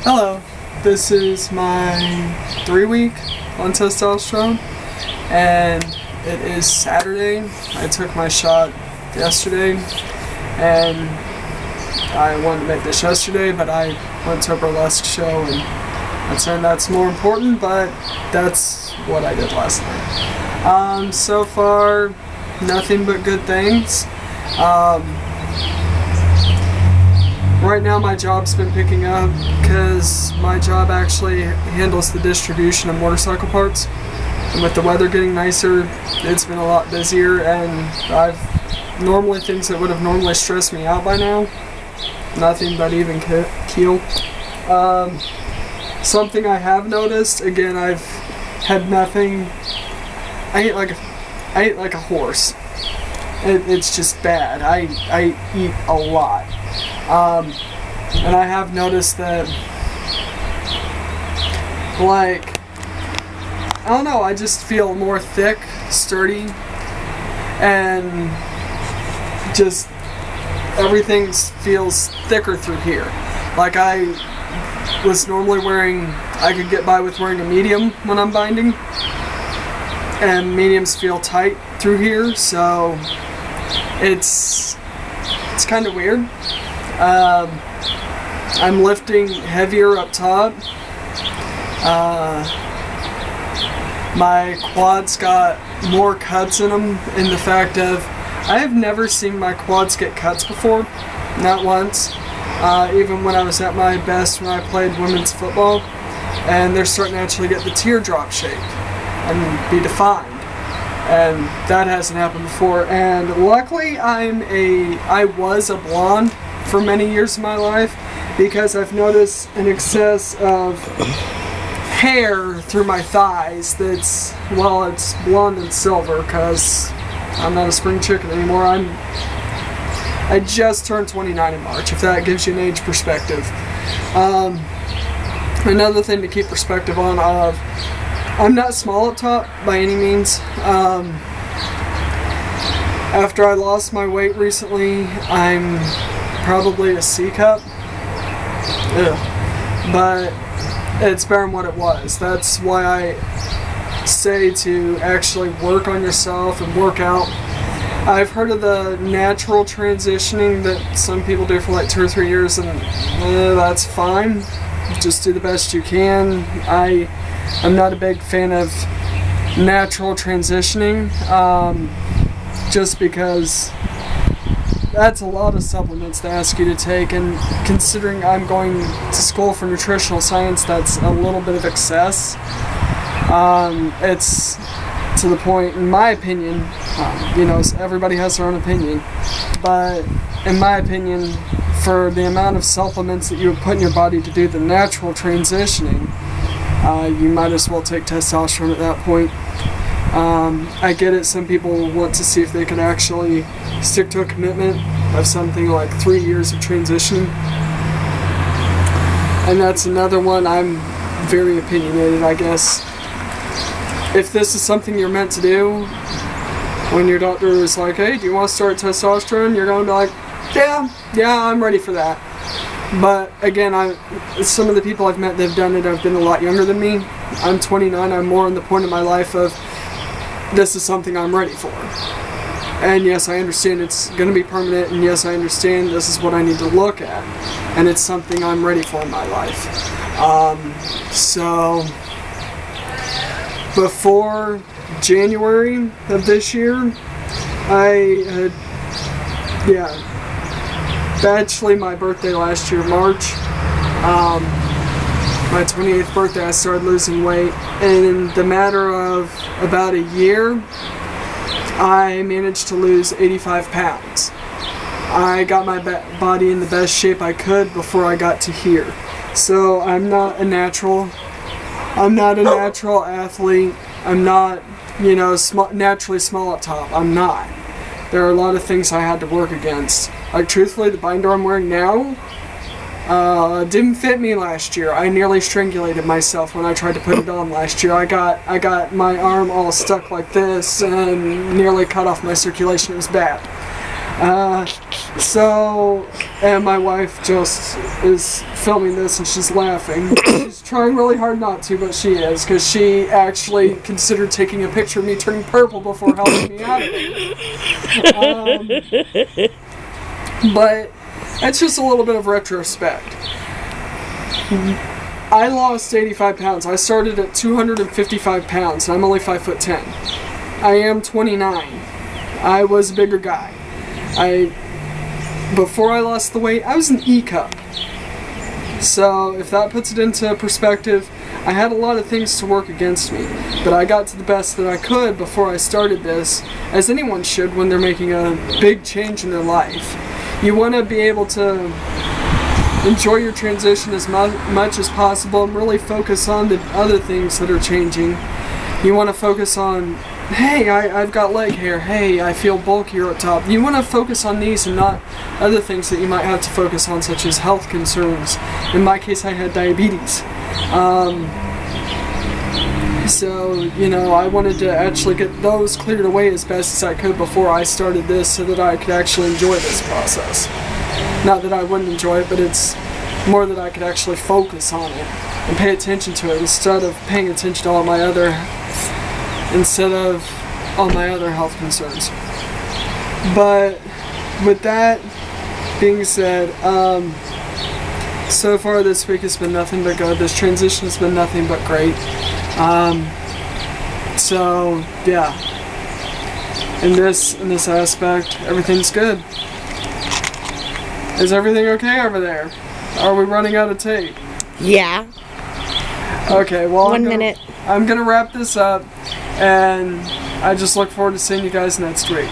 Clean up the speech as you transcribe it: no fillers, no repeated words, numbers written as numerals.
Hello, this is my 3-week on testosterone, and it is Saturday. I took my shot yesterday, and I wanted to make this yesterday, but I went to a burlesque show, and I turned that's more important, but that's what I did last night. So far, nothing but good things. Right now my job's been picking up because my job actually handles the distribution of motorcycle parts. And with the weather getting nicer, it's been a lot busier, and normally things that would have normally stressed me out by now, nothing but even keel. Something I have noticed, again, I've had nothing, I eat like a horse. It's just bad. I eat a lot. And I have noticed that, like, I don't know, I just feel more thick, sturdy, and just everything feels thicker through here. Like, I was normally I could get by with wearing a medium when I'm binding, and mediums feel tight through here, so it's kind of weird. I'm lifting heavier up top. My quads got more cuts in them, in the fact of I have never seen my quads get cuts before, not once. Even when I was at my best when I played women's football, and they're starting to actually get the teardrop shape and be defined. And that hasn't happened before. And luckily I was a blonde for many years of my life, because I've noticed an excess of hair through my thighs that's, well, it's blonde and silver because I'm not a spring chicken anymore. I just turned 29 in March, if that gives you an age perspective. Another thing to keep perspective on, I'm not small up top by any means. After I lost my weight recently, I'm probably a C cup. Ugh. But it's better than what it was. That's why I say to actually work on yourself and work out. I've heard of the natural transitioning that some people do for like 2 or 3 years, and that's fine. Just do the best you can. I'm not a big fan of natural transitioning, just because that's a lot of supplements to ask you to take, and considering I'm going to school for nutritional science, that's a little bit of excess. It's to the point, in my opinion, everybody has their own opinion, but in my opinion, for the amount of supplements that you would put in your body to do the natural transitioning, you might as well take testosterone at that point. I get it, some people want to see if they can actually stick to a commitment of something like 3 years of transitioning. And that's another one. I'm very opinionated, I guess. If this is something you're meant to do, when your doctor is like, hey, do you want to start testosterone? You're going to be like, yeah, I'm ready for that. But again, some of the people I've met that have done it have been a lot younger than me. I'm 29, I'm more on the point of my life of, this is something I'm ready for. And yes, I understand it's going to be permanent, and yes, I understand this is what I need to look at, and it's something I'm ready for in my life. So, before January of this year, I had, actually my birthday last year, March, my 28th birthday, I started losing weight, and in the matter of about a year, I managed to lose 85 pounds. I got my body in the best shape I could before I got to here. So I'm not a natural athlete. I'm not, naturally small up top. I'm not. There are a lot of things I had to work against. Like, truthfully, the binder I'm wearing now didn't fit me last year. I nearly strangulated myself when I tried to put it on last year. I got my arm all stuck like this and nearly cut off my circulation. It was bad. And my wife just is filming this and she's laughing. She's trying really hard not to, but she is, because she actually considered taking a picture of me turning purple before helping me out of it. But it's just a little bit of retrospect. I lost 85 pounds. I started at 255 pounds, and I'm only 5'10". I am 29. I was a bigger guy. Before I lost the weight, I was an E cup. So if that puts it into perspective, I had a lot of things to work against me, but I got to the best that I could before I started this, as anyone should when they're making a big change in their life. You want to be able to enjoy your transition as much as possible and really focus on the other things that are changing. You want to focus on, hey, I've got leg hair, hey, I feel bulkier up top. You want to focus on these and not other things that you might have to focus on, such as health concerns. In my case, I had diabetes. So, you know, I wanted to actually get those cleared away as best as I could before I started this, so that I could actually enjoy this process. Not that I wouldn't enjoy it, but it's more that I could actually focus on it and pay attention to it instead of paying attention to all my other health concerns. But with that being said, so far this week has been nothing but good. This transition has been nothing but great. So yeah, in this aspect, everything's good. Is everything okay over there? Are we running out of tape? Yeah. Okay, well, 1 minute. I'm gonna wrap this up, and I just look forward to seeing you guys next week.